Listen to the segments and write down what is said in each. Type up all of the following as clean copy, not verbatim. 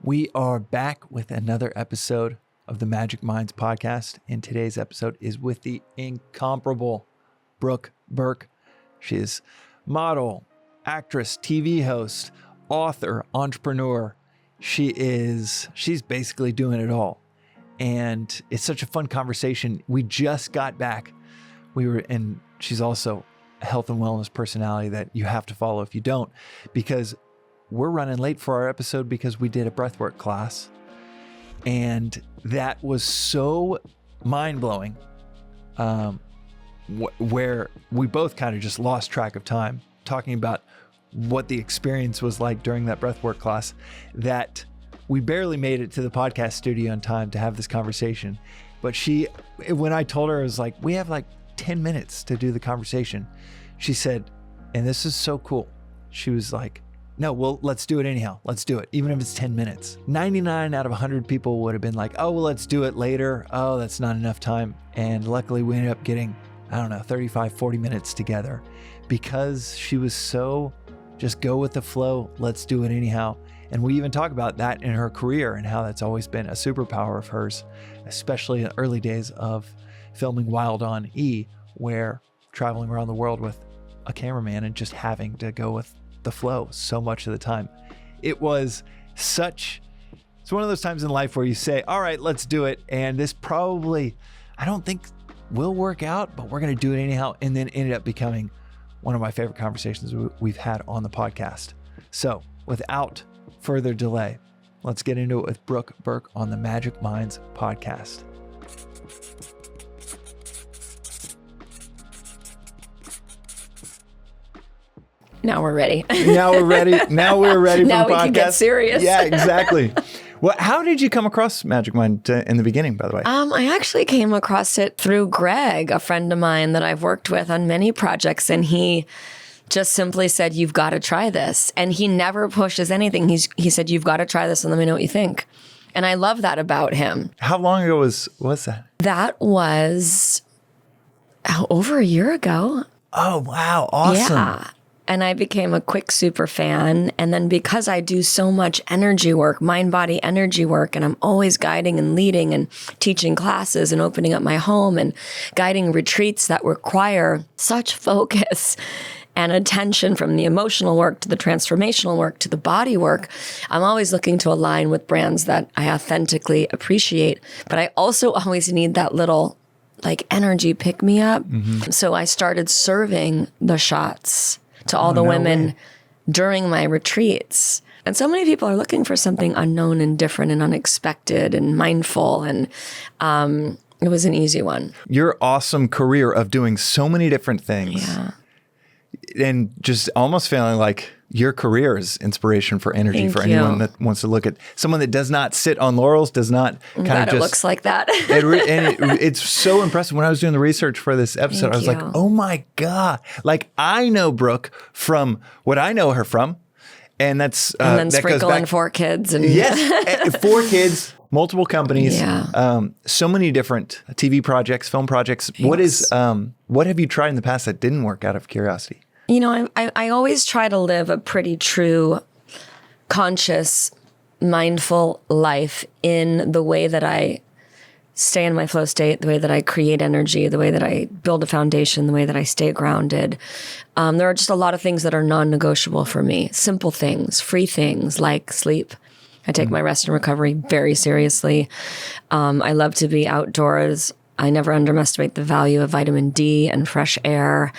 We are back with another episode of the Magic Minds podcast. And today's episode is with the incomparable Brooke Burke. She is model, actress, TV host, author, entrepreneur. She's basically doing it all. And it's such a fun conversation. We just got back. And she's also a health and wellness personality that you have to follow if you don't, because we're running late for our episode because we did a breathwork class. And that was so mind-blowing, where we both kind of just lost track of time talking about what the experience was like during that breathwork class, that we barely made it to the podcast studio in time to have this conversation. But when I told her, I was like, we have like 10 minutes to do the conversation. She said, and this is so cool. She was like, no, well, let's do it anyhow. Let's do it. Even if it's 10 minutes. 99 out of 100 people would have been like, oh, well, let's do it later. Oh, that's not enough time. And luckily we ended up getting, 35, 40 minutes together because she was so just go with the flow. Let's do it anyhow. And we even talk about that in her career and how that's always been a superpower of hers, especially in the early days of filming Wild on E, where traveling around the world with a cameraman and just having to go with the flow so much of the time. It's one of those times in life where you say, all right, let's do it. And this probably, I don't think will work out, but we're going to do it anyhow. And then ended up becoming one of my favorite conversations we've had on the podcast. So without further delay, let's get into it with Brooke Burke on the Magic Minds podcast. Now we're ready. Now we're ready for the podcast. Now we can get serious. Yeah, exactly. Well, how did you come across Magic Mind in the beginning, by the way? I actually came across it through Greg, a friend of mine that I've worked with on many projects, and he just simply said, you've got to try this. And he never pushes anything. He said, you've got to try this and let me know what you think. And I love that about him. How long ago was that? That was over a year ago. Oh, wow. Awesome. Yeah. And I became a quick super fan. And then because I do so much energy work, mind, body, energy work, and I'm always guiding and leading and teaching classes and opening up my home and guiding retreats that require such focus and attention, from the emotional work to the transformational work to the body work, I'm always looking to align with brands that I authentically appreciate. But I also always need that little energy pick me up. Mm-hmm. So I started serving the shots to all the women during my retreats. And so many people are looking for something unknown and different and unexpected and mindful. And it was an easy one. Your awesome career of doing so many different things. Yeah. And just almost feeling like your career is inspiration for energy. Thank for you. Anyone that wants to look at someone that does not sit on laurels, does not kind of just. It looks like that. It's so impressive. When I was doing the research for this episode, I was like, oh my God. Like, I know Brooke from what I know her from. And that's and then that sprinkle goes in 4 kids. And yes, 4 kids, multiple companies, yeah. So many different TV projects, film projects. Yes. What have you tried in the past that didn't work, out of curiosity? You know, I always try to live a pretty true, conscious, mindful life in the way that I stay in my flow state, the way that I create energy, the way that I build a foundation, the way that I stay grounded. There are just a lot of things that are non-negotiable for me. Simple things, free things like sleep. I take my rest and recovery very seriously. I love to be outdoors. I never underestimate the value of vitamin D and fresh air.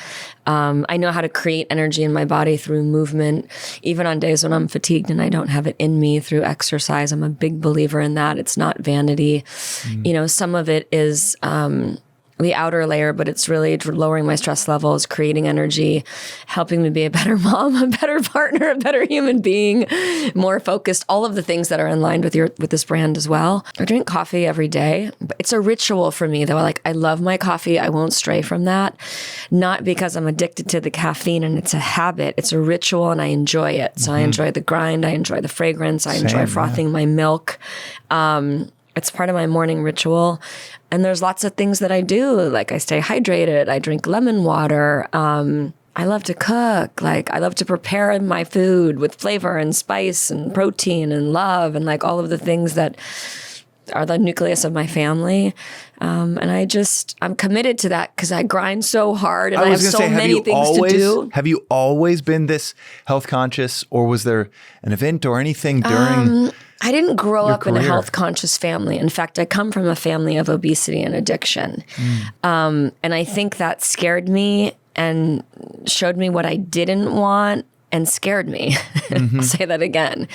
I know how to create energy in my body through movement, even on days when I'm fatigued and I don't have it in me, through exercise. I'm a big believer in that. It's not vanity. You know, some of it is the outer layer, but it's really lowering my stress levels, creating energy, helping me be a better mom, a better partner, a better human being, more focused, all of the things that are in line with this brand as well. I drink coffee every day. It's a ritual for me, though. I love my coffee. I won't stray from that. Not because I'm addicted to the caffeine and it's a habit. It's a ritual and I enjoy it. So I enjoy the grind. I enjoy the fragrance. I enjoy frothing my milk. It's part of my morning ritual. And there's lots of things that I do. Like I stay hydrated. I drink lemon water. I love to cook. Like, I love to prepare my food with flavor and spice and protein and love and like all of the things that are the nucleus of my family. And I'm committed to that because I grind so hard and I have so many things to do. Have you always been this health conscious, or was there an event or anything during I didn't grow up career? in a health conscious family. In fact, I come from a family of obesity and addiction. And I think that scared me and showed me what I didn't want and scared me. I'll say that again,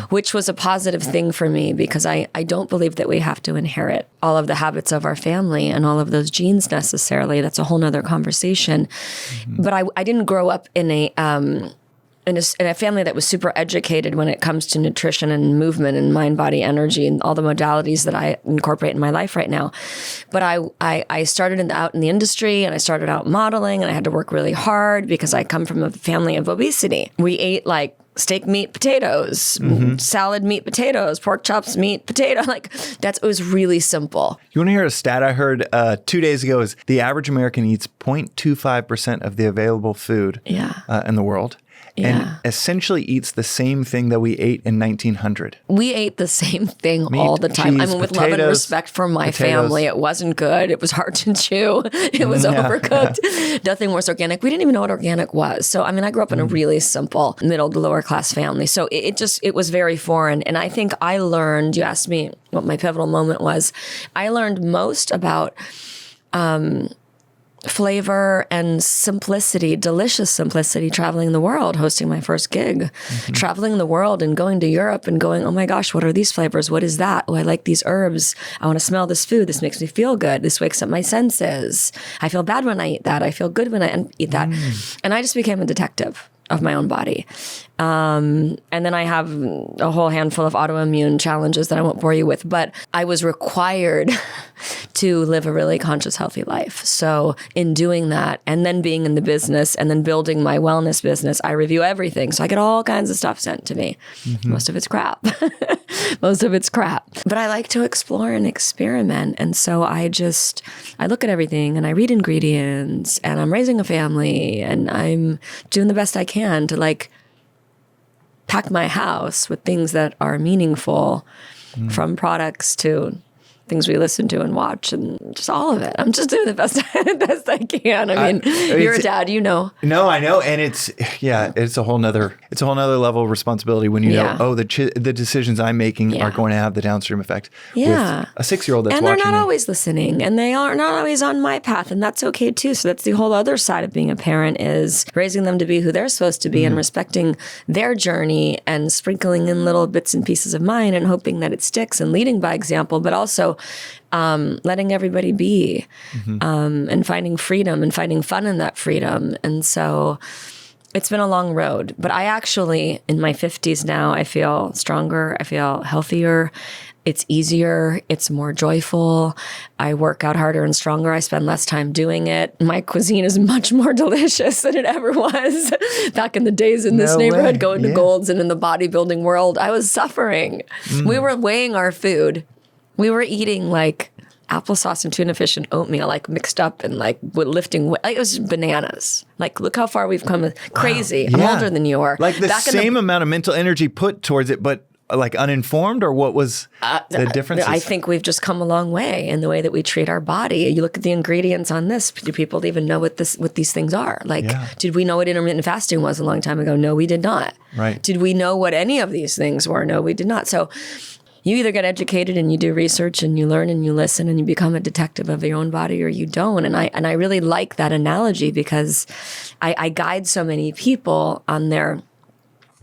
which was a positive thing for me because I don't believe that we have to inherit all of the habits of our family and all of those genes necessarily. That's a whole nother conversation. But I didn't grow up in a family that was super educated when it comes to nutrition and movement and mind, body, energy, and all the modalities that I incorporate in my life right now. But I started out in the industry and I started out modeling and I had to work really hard because I come from a family of obesity. We ate like steak, meat, potatoes, salad, meat, potatoes, pork chops, meat, potato. Like it was really simple. You want to hear a stat I heard 2 days ago is the average American eats 0.25% of the available food in the world. And essentially eats the same thing that we ate in 1900. We ate the same thing all the time. Cheese, I mean, with love and respect for my family, it wasn't good. It was hard to chew. It was overcooked. Nothing was organic. We didn't even know what organic was. So, I mean, I grew up in a really simple middle to lower class family. So it was very foreign. And I think I learned, you asked me what my pivotal moment was. I learned most about flavor and simplicity, delicious simplicity, traveling the world, hosting my first gig, traveling the world and going to Europe and going, oh my gosh, what are these flavors? What is that? Oh, I like these herbs. I want to smell this food. This makes me feel good. This wakes up my senses. I feel bad when I eat that. I feel good when I eat that. And I just became a detective of my own body. And then I have a whole handful of autoimmune challenges that I won't bore you with, but I was required to live a really conscious, healthy life. So in doing that, and then being in the business and then building my wellness business, I review everything. So I get all kinds of stuff sent to me. Most of it's crap. Most of it's crap. But I like to explore and experiment. And so I look at everything and I read ingredients and I'm raising a family and I'm doing the best I can to like pack my house with things that are meaningful, from products to things we listen to and watch and just all of it. I'm just doing the best I can. I mean, you're a dad, you know. No, I know. And it's a whole nother level of responsibility when you know, the decisions I'm making are going to have the downstream effect with a 6-year-old that's watching. And they're not always listening and they are not always on my path, and that's okay too. So that's the whole other side of being a parent, is raising them to be who they're supposed to be and respecting their journey and sprinkling in little bits and pieces of mine and hoping that it sticks and leading by example, but also letting everybody be and finding freedom and finding fun in that freedom. And so it's been a long road, but I actually, in my 50s now, I feel stronger. I feel healthier. It's easier. It's more joyful. I work out harder and stronger. I spend less time doing it. My cuisine is much more delicious than it ever was. Back in the days in this neighborhood, going to Gold's and in the bodybuilding world, I was suffering. We were weighing our food. We were eating like applesauce and tuna fish and oatmeal, like mixed up and like lifting. Like, it was bananas. Like, look how far we've come. Crazy. Wow. I'm older than you are. Like the same amount of mental energy put towards it, but like uninformed, or what was the difference? I think we've just come a long way in the way that we treat our body. You look at the ingredients on this. Do people even know what these things are? Like, did we know what intermittent fasting was a long time ago? No, we did not. Right. Did we know what any of these things were? No, we did not. So you either get educated and you do research and you learn and you listen and you become a detective of your own body, or you don't. And I really like that analogy because I guide so many people on their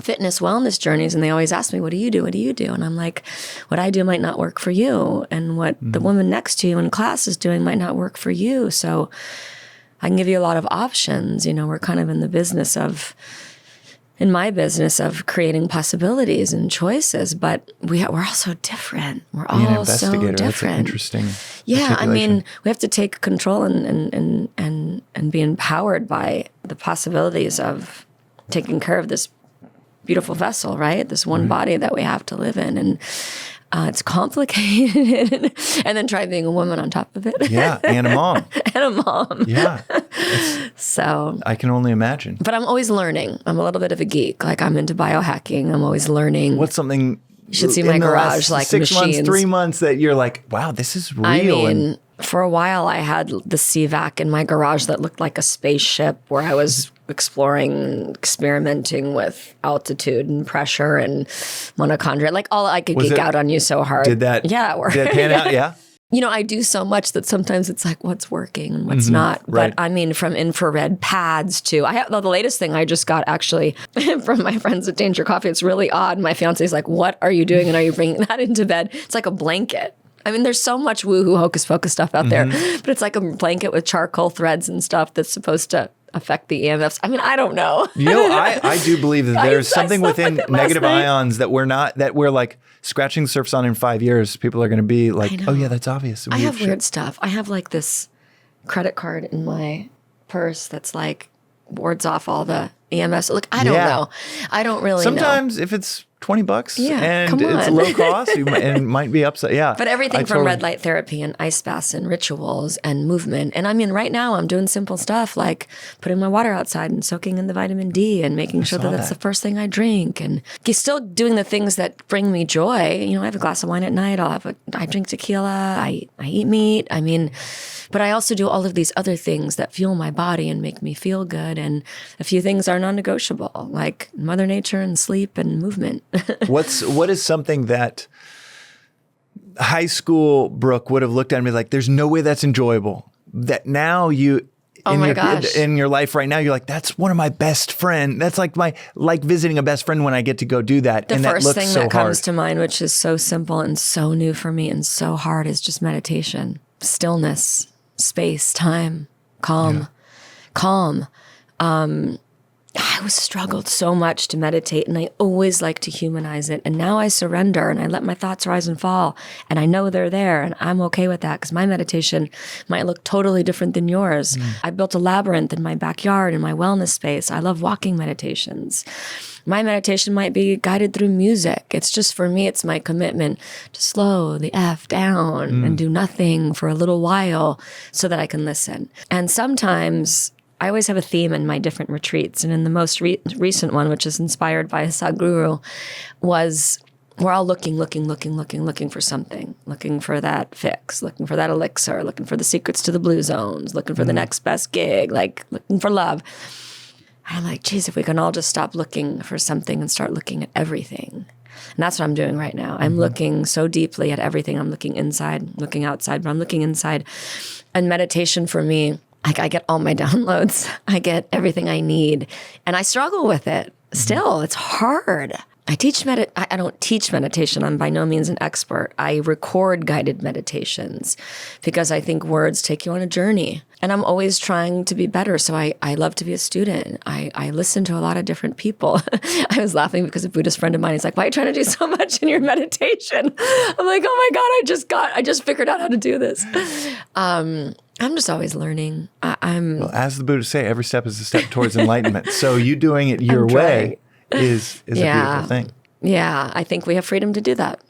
fitness wellness journeys, and they always ask me, what do you do? What do you do? And I'm like, what I do might not work for you, and what the woman next to you in class is doing might not work for you. So I can give you a lot of options. You know, we're kind of in my business of creating possibilities and choices, but we're all so different. We're all so different. That's an interesting. Yeah, I mean, we have to take control and be empowered by the possibilities of taking care of this beautiful vessel, right? This one body that we have to live in. And it's complicated. And then try being a woman on top of it. Yeah, and a mom. And a mom. Yeah. So I can only imagine. but I'm always learning. I'm a little bit of a geek. Like I'm into biohacking. I'm always learning. What's something You should see my garage, like 6 months, machines. 3 months that you're like, wow, this is real. I mean, and for a while I had the CVAC in my garage that looked like a spaceship where I was exploring, experimenting with altitude and pressure and mitochondria. Like all I could geek out on you so hard. Did that? Yeah, it worked. Did it pan out? Yeah. You know, I do so much that sometimes it's like what's working and what's not. right. But I mean, from infrared pads to I have the latest thing I just got actually from my friends at Danger Coffee. It's really odd. My fiance's like, "What are you doing? And are you bringing that into bed?" It's like a blanket. I mean, there's so much woohoo hocus pocus stuff out there, but it's like a blanket with charcoal threads and stuff that's supposed to affect the EMFs. I mean, I don't know. You know, I do believe that there's something within negative ions that we're like scratching the surface on in 5 years. People are going to be like, oh yeah, that's obvious. I have weird stuff. I have like this credit card in my purse that's like wards off all the EMFs. Look, I don't know. I don't really know. Sometimes if it's $20 Yeah, and come it's on. low cost, and it might be upset. Yeah. But everything I from red light therapy and ice baths and rituals and movement. And I mean, right now I'm doing simple stuff like putting my water outside and soaking in the vitamin D and making sure that that's the first thing I drink. And still doing the things that bring me joy. You know, I have a glass of wine at night. I drink tequila. I eat meat. I mean, but I also do all of these other things that fuel my body and make me feel good. And a few things are non-negotiable, like Mother Nature and sleep and movement. What is something that high school Brooke would have looked at me like, there's no way that's enjoyable. That now you in your life right now, you're like, that's one of my best friends. That's like visiting a best friend when I get to go do that. The and first that looks thing so that comes hard. to mind, which is so simple and so new for me and so hard, is just meditation, stillness, space, time, calm. I was struggled so much to meditate, and I always like to humanize it. And now I surrender and I let my thoughts rise and fall, and I know they're there, and I'm okay with that because my meditation might look totally different than yours. I built a labyrinth in my backyard in my wellness space. I love walking meditations. My meditation might be guided through music. It's just, for me, it's my commitment to slow the F down and do nothing for a little while so that I can listen. And sometimes I always have a theme in my different retreats. And in the most recent one, which is inspired by a Sadhguru, was we're all looking for something, looking for that fix, looking for that elixir, looking for the secrets to the blue zones, looking for the next best gig, like looking for love. And I'm like, geez, if we can all just stop looking for something and start looking at everything. And that's what I'm doing right now. I'm looking so deeply at everything. I'm looking inside, looking outside, but I'm looking inside. And meditation for me, I get all my downloads. I get everything I need. And I struggle with it still. It's hard. I don't teach meditation. I'm by no means an expert. I record guided meditations because I think words take you on a journey. And I'm always trying to be better. So I love to be a student. I listen to a lot of different people. I was laughing because a Buddhist friend of mine is like, why are you trying to do so much in your meditation? I'm like, oh my God, I just figured out how to do this. I'm just always learning. Well, as the Buddhists say, every step is a step towards enlightenment. So you doing it your way is a beautiful thing. Yeah, I think we have freedom to do that.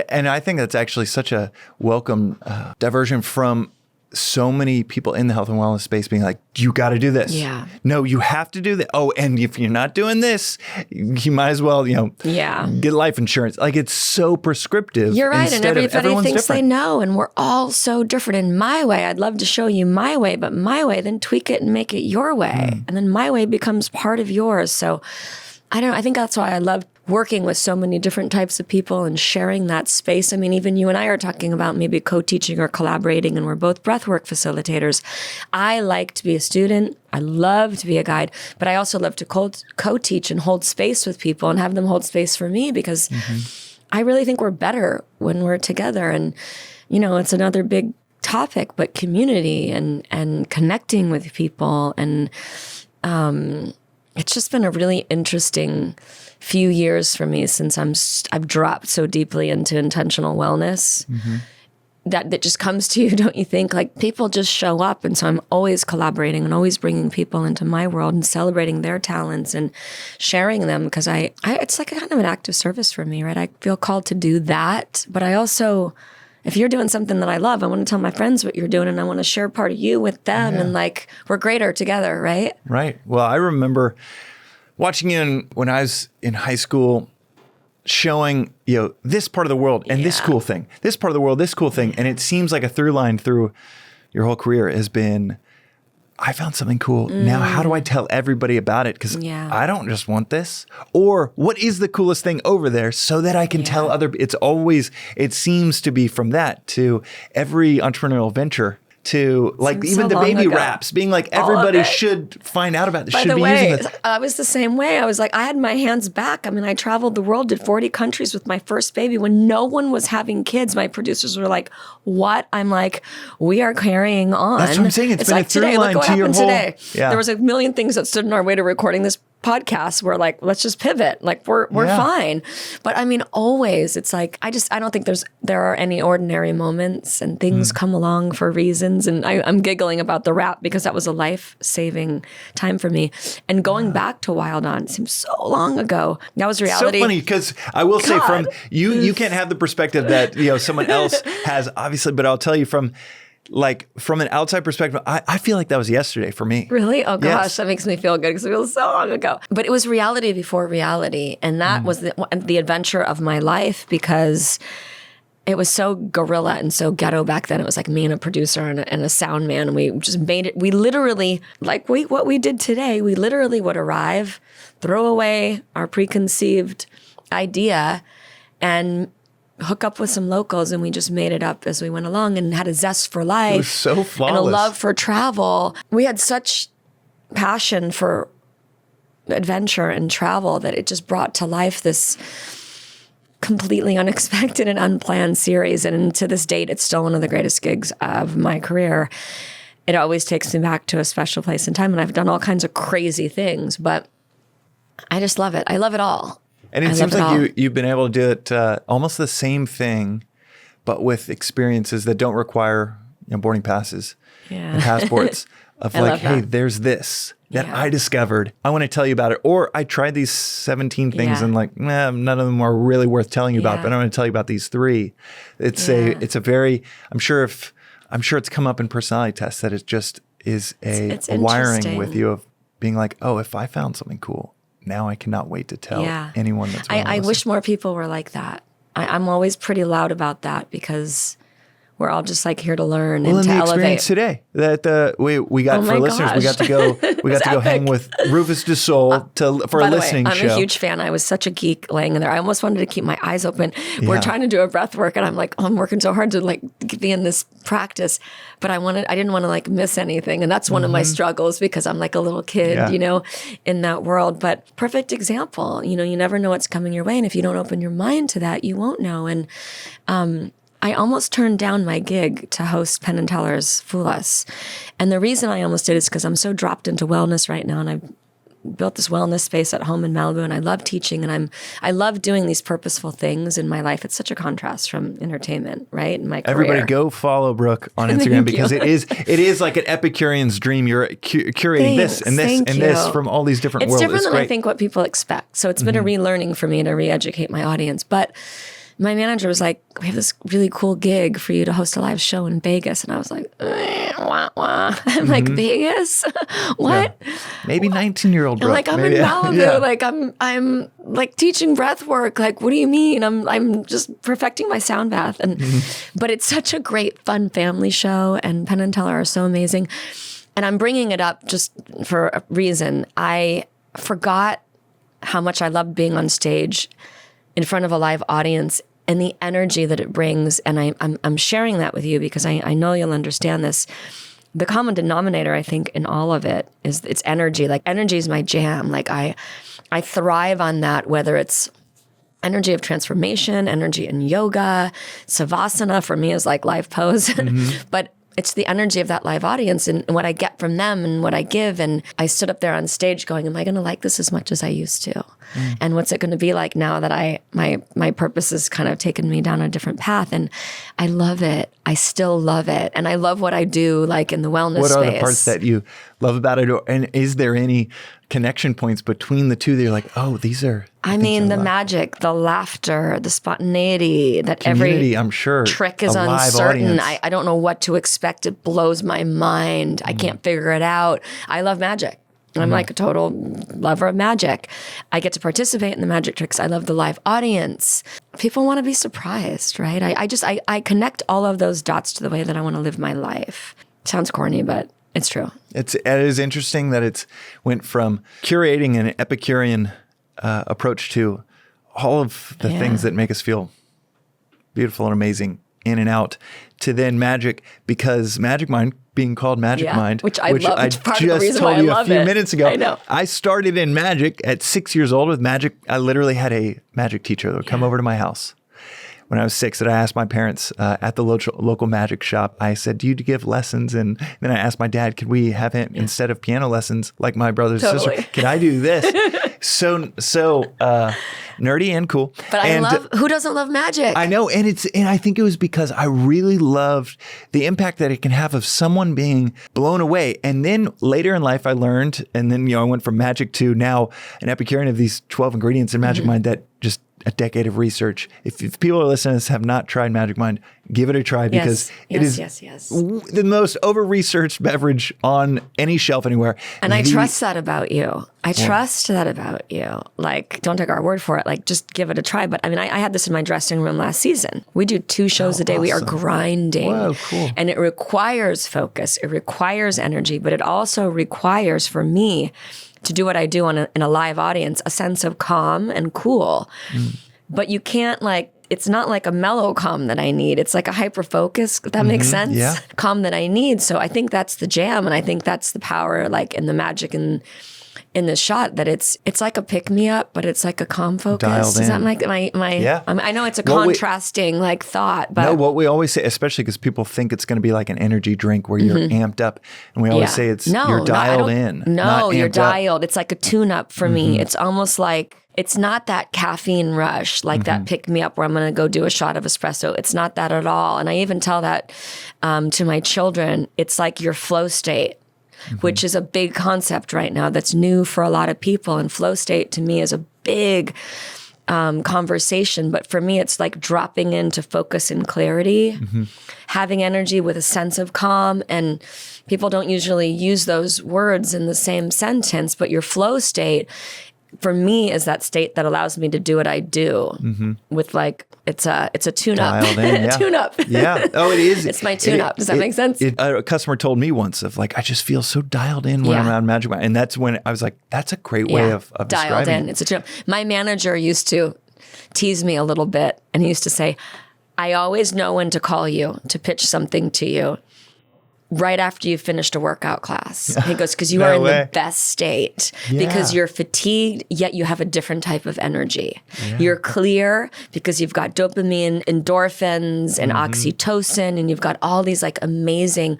And I think that's actually such a welcome diversion from so many people in the health and wellness space being like, you got to do this. Yeah. No, you have to do that. Oh, and if you're not doing this, you might as well, get life insurance. Like, it's so prescriptive. You're right. And everybody thinks different. they know. And we're all so different. In my way, I'd love to show you my way, but my way, then tweak it and make it your way. And then my way becomes part of yours. So I think that's why I love working with so many different types of people and sharing that space. I mean, even you and I are talking about maybe co-teaching or collaborating, and we're both breathwork facilitators. I like to be a student. I love to be a guide, but I also love to co-teach and hold space with people and have them hold space for me because I really think we're better when we're together. And, it's another big topic, but community and connecting with people. And it's just been a really interesting few years for me since I've dropped so deeply into intentional wellness that just comes to you, don't you think? Like, people just show up. And so I'm always collaborating and always bringing people into my world and celebrating their talents and sharing them because it's like a kind of an act of service for me, right? I feel called to do that, but I also if you're doing something that I love, I want to tell my friends what you're doing, and I want to share part of you with them. And like, we're greater together, right? Right. Well, I remember watching you when I was in high school, showing, this part of the world and this cool thing, this part of the world, this cool thing. And it seems like a through line through your whole career has been, I found something cool. Now, how do I tell everybody about it? Because I don't just want this. Or what is the coolest thing over there so that I can tell other, it seems to be from that to every entrepreneurial venture to like even the baby wraps being like everybody should find out about this, should be using this. I was the same way. I was like, I had my hands back. I mean, I traveled the world, did 40 countries with my first baby when no one was having kids. My producers were like, what? I'm like, we are carrying on. That's what I'm saying. It's been like a through today, line look what to your happened whole. Today. There was a million things that stood in our way to recording this podcast. We're like, let's just pivot. Like we're fine. But I mean, always it's like, I don't think there are any ordinary moments, and things come along for reasons. And I'm giggling about the rap because that was a life-saving time for me. And going back to Wild On seems so long ago. That was reality. So funny because I will say from you can't have the perspective that someone else has, obviously, but I'll tell you from an outside perspective, I feel like that was yesterday for me. Really? Oh gosh, that makes me feel good because it feels so long ago. But it was reality before reality. And that was the adventure of my life because it was so guerrilla and so ghetto back then. It was like me and a producer and a sound man. And we just made it. We literally, what we did today, we literally would arrive, throw away our preconceived idea, and hook up with some locals, and we just made it up as we went along and had a zest for life. It was so flawless. And a love for travel. We had such passion for adventure and travel that it just brought to life this completely unexpected and unplanned series. And to this date, it's still one of the greatest gigs of my career. It always takes me back to a special place in time, and I've done all kinds of crazy things, but I just love it. I love it all. And it seems like you've been able to do it almost the same thing, but with experiences that don't require boarding passes and passports of like, hey, there's this that I discovered. I want to tell you about it. Or I tried these 17 things and like, none of them are really worth telling you about, but I'm going to tell you about these 3. It's a very, I'm sure it's come up in personality tests that it just is a wiring with you of being like, oh, if I found something cool, now I cannot wait to tell anyone that's I wish more people were like that. I'm always pretty loud about that because we're all just like here to learn and to elevate. Well, in the experience today that we got for listeners, we got to go hang with Rufus Du Sol for a listening show. I'm a huge fan. I was such a geek laying in there. I almost wanted to keep my eyes open. We're trying to do a breath work, and I'm like, I'm working so hard to like be in this practice, but I didn't want to like miss anything, and that's one of my struggles because I'm like a little kid, in that world. But perfect example. You never know what's coming your way, and if you don't open your mind to that, you won't know. And I almost turned down my gig to host Penn & Teller's Fool Us. And the reason I almost did is because I'm so dropped into wellness right now, and I've built this wellness space at home in Malibu, and I love teaching, and I love doing these purposeful things in my life. It's such a contrast from entertainment, right? In my career. Everybody go follow Brooke on Instagram because it is like an Epicurean's dream. You're curating this and this and this from all these different worlds. It's different than I think what people expect. So it's been a relearning for me to re-educate my audience. But my manager was like, we have this really cool gig for you to host a live show in Vegas. And I was like, wah, wah. I'm like, Vegas? What? Yeah. Maybe 19-year-old Brooke. I'm like, I'm in Malibu. Yeah. Like I'm like teaching breath work. Like, what do you mean? I'm just perfecting my sound bath. And but it's such a great, fun family show. And Penn & Teller are so amazing. And I'm bringing it up just for a reason. I forgot how much I love being on stage in front of a live audience and the energy that it brings. And I'm sharing that with you because I know you'll understand this. The common denominator, I think, in all of it is it's energy. Like, energy is my jam. Like, I thrive on that, whether it's energy of transformation, energy in yoga, savasana for me is like live pose. But it's the energy of that live audience and what I get from them and what I give. And I stood up there on stage going, am I going to like this as much as I used to? And what's it going to be like now that my purpose has kind of taken me down a different path? And I love it. I still love it. And I love what I do, like in the wellness space. What are the parts that you love about it? And is there any connection points between the two that you're like, oh, these are. I mean, the magic, the laughter, the spontaneity, that Community, every I'm sure, trick is a live uncertain. audience. I don't know what to expect. It blows my mind. I can't figure it out. I love magic. I'm like a total lover of magic. I get to participate in the magic tricks. I love the live audience. People want to be surprised, right? I connect all of those dots to the way that I want to live my life. Sounds corny, but it's true. It is interesting that it's went from curating an Epicurean approach to all of the things that make us feel beautiful and amazing in and out, to then magic, because Magic Mind being called Magic Mind, which I love. I It's part of the just reason told why I you a love few it. minutes ago. I know. I started in magic at 6 years old with magic. I literally had a magic teacher that would come over to my house when I was 6, that I asked my parents at the local magic shop. I said, do you give lessons? And then I asked my dad, could we have him, instead of piano lessons like my brothers and sister, can I do this? so nerdy and cool. But I love, who doesn't love magic? I know. And I think it was because I really loved the impact that it can have of someone being blown away. And then later in life, I learned, and then, I went from magic to now an Epicurean of these 12 ingredients in Magic Mind that just a decade of research. If people are listening to this have not tried Magic Mind, give it a try, because it is the most over-researched beverage on any shelf anywhere. And I trust that about you. I trust that about you. Like, don't take our word for it. Like, just give it a try. But I mean, I had this in my dressing room last season. We do 2 shows a day. Awesome. We are grinding. Whoa, cool. And it requires focus. It requires energy, but it also requires, for me, to do what I do in a live audience, a sense of calm and cool. But you can't, like, it's not like a mellow calm that I need. It's like a hyper focus, if that makes sense. Yeah. Calm that I need. So I think that's the jam, and I think that's the power, like, in the magic and in this shot, that it's like a pick me up, but it's like a calm focus. Dialed Is that in. like my? Yeah. I know it's a contrasting like thought, but no, what we always say, especially because people think it's going to be like an energy drink where you're amped up, and we always say it's you're dialed in. No, you're dialed. Up. It's like a tune up for me. It's almost like, it's not that caffeine rush, like that pick me up where I'm going to go do a shot of espresso. It's not that at all. And I even tell that to my children. It's like your flow state, which is a big concept right now that's new for a lot of people. And flow state to me is a big conversation. But for me, it's like dropping into focus and clarity, having energy with a sense of calm. And people don't usually use those words in the same sentence, but your flow state, for me, is that state that allows me to do what I do with, like, it's a tune-up. Dialed in, yeah. Tune-up. Yeah. Oh, it is. It's my tune-up. Does that make sense? A customer told me once of, like, I just feel so dialed in when I'm around Magic Mind. And that's when I was like, that's a great way of dialed describing in. it. It's a tune-up. My manager used to tease me a little bit, and he used to say, I always know when to call you to pitch something to you right after you finished a workout class. He goes, because you are in the best state, because you're fatigued, yet you have a different type of energy. You're clear because you've got dopamine, endorphins, and oxytocin, and you've got all these, like, amazing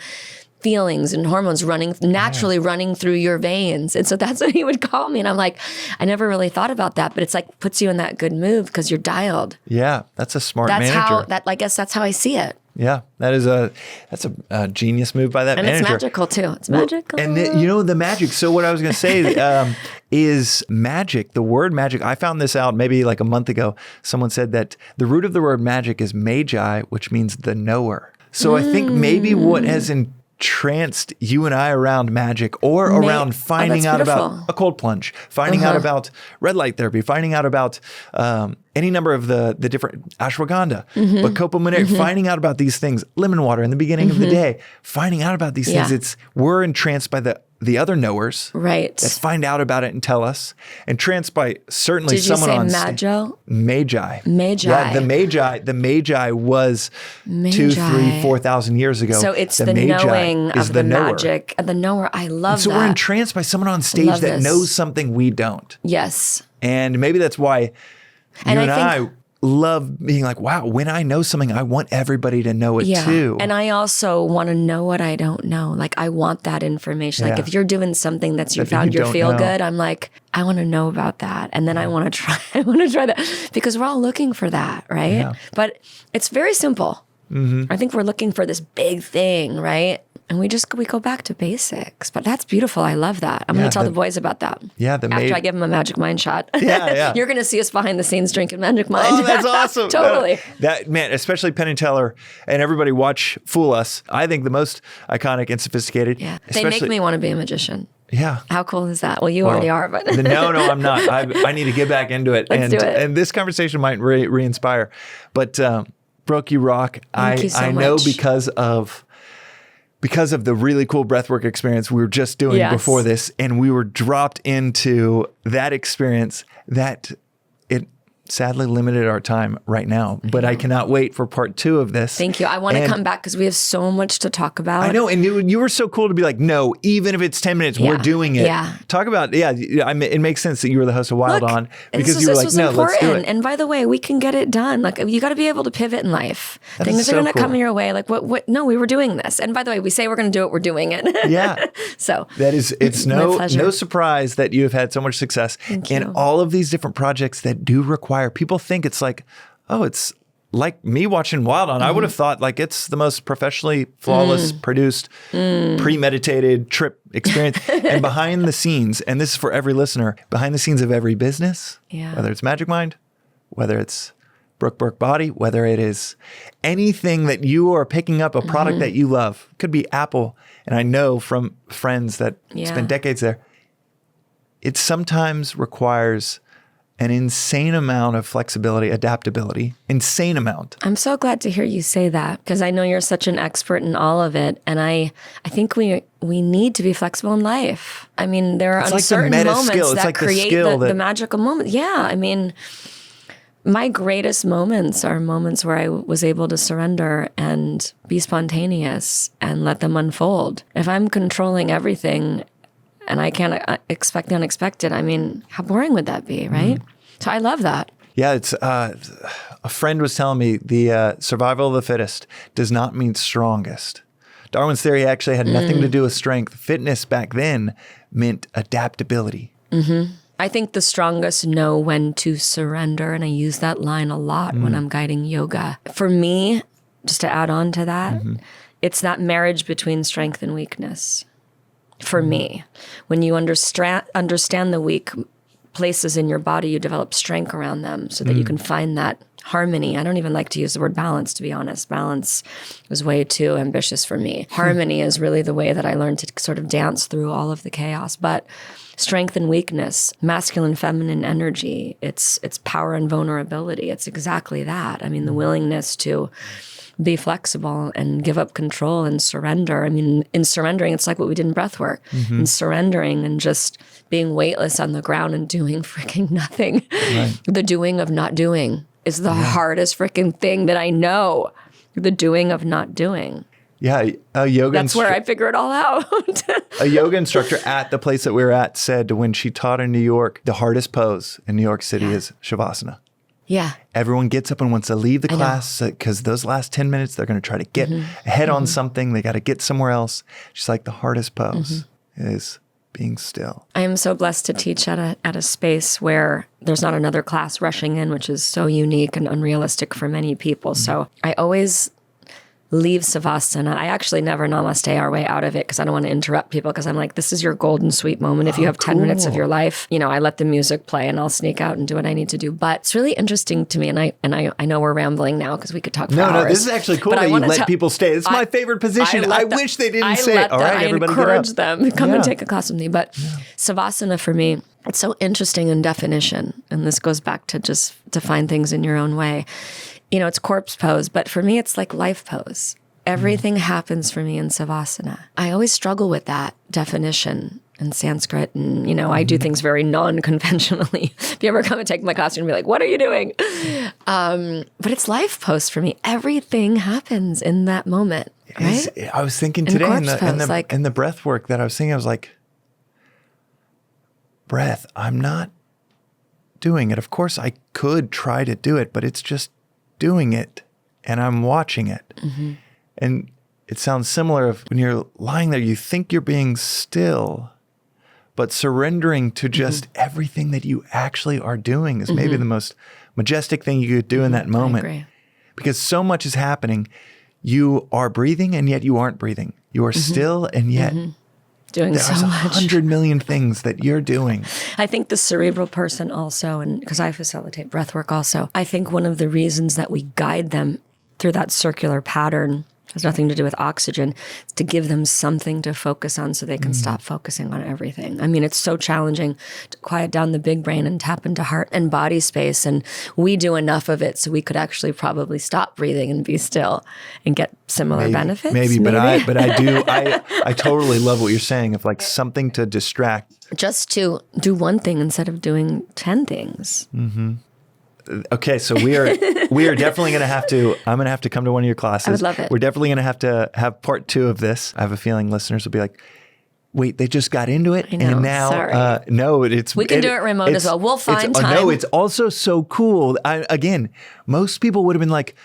feelings and hormones naturally running through your veins. And so that's what he would call me. And I'm like, I never really thought about that, but it's like, puts you in that good mood because you're dialed. Yeah. That's a smart manager. I guess that's how I see it. Yeah, that's a genius move by that manager. And it's magical too. It's magical. And the magic. So what I was going to say is magic. The word magic. I found this out maybe like a month ago. Someone said that the root of the word magic is magi, which means the knower. So I think maybe what has entranced you and I around magic, or around finding out about a cold plunge, finding out about red light therapy, finding out about any number of the different ashwagandha, bacopa monnieri, finding out about these things, lemon water in the beginning of the day, finding out about these things. We're entranced by the other knowers, right, that find out about it and tell us, entranced by certainly someone on stage. Magi. Yeah, the Magi was 2,000, 3,000, 4,000 years ago. So it's the knowing of the magic, the knower. I love that. So we're entranced by someone on stage that knows something we don't. Yes. And maybe that's why you and I love being like, wow, when I know something, I want everybody to know it too. And I also want to know what I don't know. Like, I want that information. Like, if you're doing something that's you found your feel good, I'm like, I want to know about that. And then I want to try that, because we're all looking for that, right? Yeah. But it's very simple. I think we're looking for this big thing, right? And we go back to basics. But that's beautiful. I love that. I'm going to tell the boys about that. Yeah. After I give them a Magic Mind shot. Yeah. You're going to see us behind the scenes drinking Magic Mind. Oh, that's awesome. Totally. That man, especially Penn and Teller, and everybody watch Fool Us. I think the most iconic and sophisticated. Yeah. They make me want to be a magician. Yeah. How cool is that? Well, you already are, but no, I'm not. I need to get back into it. Let's do it. And this conversation might re-inspire. But Brooke, you rock. Thank you so I know much. because of the really cool breathwork experience we were just doing before this, and we were dropped into that experience that it sadly limited our time right now. But I cannot wait for part 2 of this. Thank you. I want to come back because we have so much to talk about. I know. And you were so cool to be like, no, even if it's 10 minutes, we're doing it. Yeah. Talk about, it makes sense that you were the host of Wild On because you were like, no, let's do it. And by the way, we can get it done. Like, you got to be able to pivot in life. Things are going to come your way. Like, what? No, we were doing this. And by the way, we say we're going to do it, we're doing it. Yeah. So it's no surprise that you have had so much success in all of these different projects that do require, people think it's like, oh, it's like me watching Wild On. I would have thought like it's the most professionally flawless produced, premeditated trip experience. And behind the scenes, and this is for every listener, behind the scenes of every business, whether it's Magic Mind, whether it's Brooke Burke Body, whether it is anything that you are picking up, a product that you love, could be Apple. And I know from friends that spend decades there, it sometimes requires an insane amount of flexibility, adaptability, insane amount. I'm so glad to hear you say that because I know you're such an expert in all of it. And I think we need to be flexible in life. I mean, there are uncertain moments that create the magical moment. Yeah. I mean, my greatest moments are moments where I was able to surrender and be spontaneous and let them unfold. If I'm controlling everything and I can't expect the unexpected, I mean, how boring would that be, right? So I love that. Yeah, it's a friend was telling me the survival of the fittest does not mean strongest. Darwin's theory actually had nothing to do with strength. Fitness back then meant adaptability. I think the strongest know when to surrender, and I use that line a lot when I'm guiding yoga. For me, just to add on to that, it's that marriage between strength and weakness. For me, when you understand the weak places in your body, you develop strength around them so that you can find that harmony. I don't even like to use the word balance, to be honest. Balance was way too ambitious for me. Harmony is really the way that I learned to sort of dance through all of the chaos. But strength and weakness, masculine, feminine energy, it's power and vulnerability. It's exactly that. I mean, the willingness to be flexible and give up control and surrender. I mean, in surrendering, it's like what we did in breathwork. In surrendering and just being weightless on the ground and doing freaking nothing. Right. The doing of not doing is the hardest freaking thing that I know. The doing of not doing. Yeah, a yoga That's where I figure it all out. A yoga instructor at the place that we were at said when she taught in New York, the hardest pose in New York City is Shavasana. Yeah. Everyone gets up and wants to leave the class because those last 10 minutes, they're going to try to get ahead on something. They got to get somewhere else. She's like, the hardest pose is being still. I am so blessed to teach at a space where there's not another class rushing in, which is so unique and unrealistic for many people. So I always leave Savasana. I actually never namaste our way out of it because I don't want to interrupt people because I'm like, this is your golden sweet moment. If you have 10 minutes of your life, I let the music play and I'll sneak out and do what I need to do. But it's really interesting to me. And I know we're rambling now because we could talk for hours. No, this is actually cool that you let people stay. It's my favorite position. I wish they didn't say it. All right, everybody get up. I encourage them. Come and take a class with me. But Savasana for me, it's so interesting in definition. And this goes back to just define things in your own way. It's corpse pose, but for me, it's like life pose. Everything happens for me in Savasana. I always struggle with that definition in Sanskrit. And, I do things very non-conventionally. If you ever come and take my class, you're going to be like, what are you doing? But it's life pose for me. Everything happens in that moment. Right? I was thinking today in the breath work that I was thinking, I was like, breath, I'm not doing it. Of course, I could try to do it, but it's just doing it and I'm watching it. And it sounds similar of when you're lying there, you think you're being still, but surrendering to just everything that you actually are doing is maybe the most majestic thing you could do in that moment. I agree. Because so much is happening. you are breathing and yet you aren't breathing. You are still and yet Doing there's so much. 100 million things that you're doing. I think the cerebral person also, and because I facilitate breath work also, I think one of the reasons that we guide them through that circular pattern has nothing to do with oxygen. It's to give them something to focus on so they can stop focusing on everything. I mean, it's so challenging to quiet down the big brain and tap into heart and body space. And we do enough of it so we could actually probably stop breathing and be still and get similar benefits. Maybe. But I totally love what you're saying of like something to distract. Just to do one thing instead of doing 10 things. Okay, so we are definitely going to have to, I'm going to have to come to one of your classes. I would love it. We're definitely going to have part 2 of this. I have a feeling listeners will be like, wait, they just got into it. I know, and now, sorry. No, We can do it remote as well. We'll find time. No, it's also so cool. Again, most people would have been like,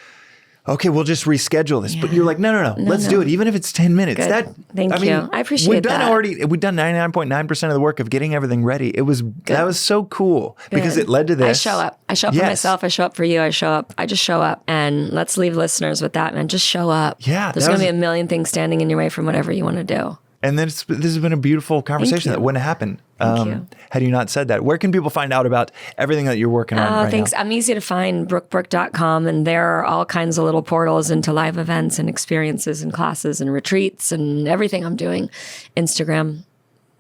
okay, we'll just reschedule this. But you're like, no, let's do it. Even if it's 10 minutes. Good. Thank you. I appreciate we've done that. We've done 99.9% of the work of getting everything ready. That was so cool because it led to this. I show up. I show up for myself. I show up for you. I just show up. And let's leave listeners with that, man. Just show up. Yeah. There's going to be a million things standing in your way from whatever you want to do. And then this has been a beautiful conversation that wouldn't happen had you not said that. Where can people find out about everything that you're working on right thanks. now? I'm easy to find, brookeburke.com, and there are all kinds of little portals into live events and experiences and classes and retreats and everything I'm doing. Instagram,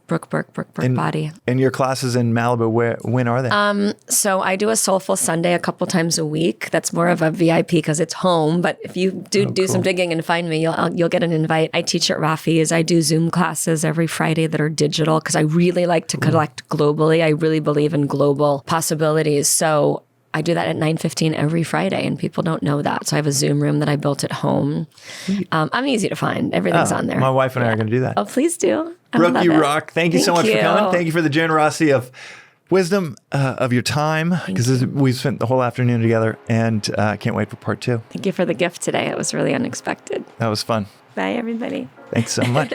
Brooke Burke Body. And your classes in Malibu, when are they? So I do a Soulful Sunday a couple times a week. That's more of a VIP because it's home. But if you do some digging and find me, you'll get an invite. I teach at Rafi's. I do Zoom classes every Friday that are digital because I really like to collect globally. I really believe in global possibilities. So I do that at 9:15 every Friday, and people don't know that. So I have a Zoom room that I built at home. I'm easy to find. Everything's on there. My wife and I are going to do that. Oh, please do. Brooke, you rock. Thank you so much for coming. Thank you for the generosity of wisdom of your time, because we've spent the whole afternoon together, and I can't wait for part 2. Thank you for the gift today. It was really unexpected. That was fun. Bye, everybody. Thanks so much.